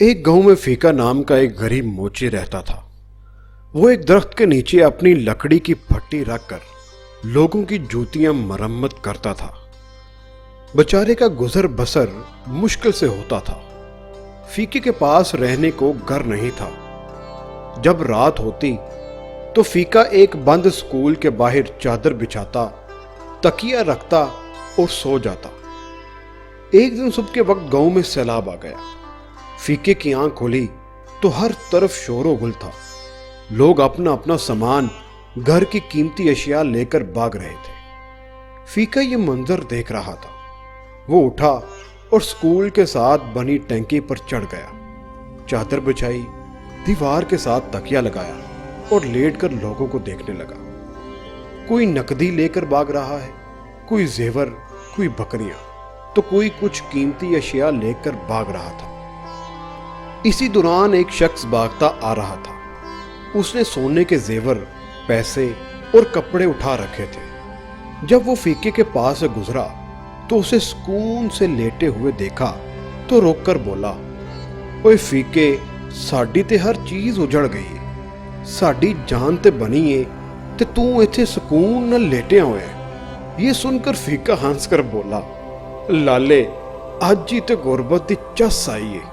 ایک गांव में फीका नाम का एक गरीब मोची रहता था। वो एक दरख्त के नीचे अपनी लकड़ी की भट्टी रखकर लोगों की जूतियां मरम्मत करता था। बेचारे का गुजर बसर मुश्किल से होता था। फीके के पास रहने को घर नहीं था। जब रात होती तो फीका एक बंद स्कूल के बाहर चादर बिछाता, तकिया रखता और सो जाता। एक दिन सुबह के वक्त गांव में सैलाब आ गया। फीके की आंख खुली तो हर तरफ शोर गुल था। लोग अपना अपना सामान, घर की कीमती अशिया लेकर भाग रहे थे। फीका ये मंजर देख रहा था। वो उठा और स्कूल के साथ बनी टंकी पर चढ़ गया। चादर बिछाई, दीवार के साथ तकिया लगाया और लेटकर लोगों को देखने लगा। कोई नकदी लेकर भाग रहा है, कोई जेवर, कोई बकरियां, तो कोई कुछ कीमती अशिया लेकर भाग रहा था। इसी दौरान एक शख्स भागता आ रहा था। उसने सोने के जेवर, पैसे और कपड़े उठा रखे थे। जब वो फीके के पास से गुजरा तो उसे सुकून से लेटे हुए देखा तो रोककर बोला, ओए फीके, साडी ते हर चीज उजड़ गई है, साडी जान ते बनी है ते तू इत्थे सुकून नाल लेटिया होया है। ये सुनकर फीका हंसकर बोला, लाले, अज ही ते गुरबत दी चस आई है।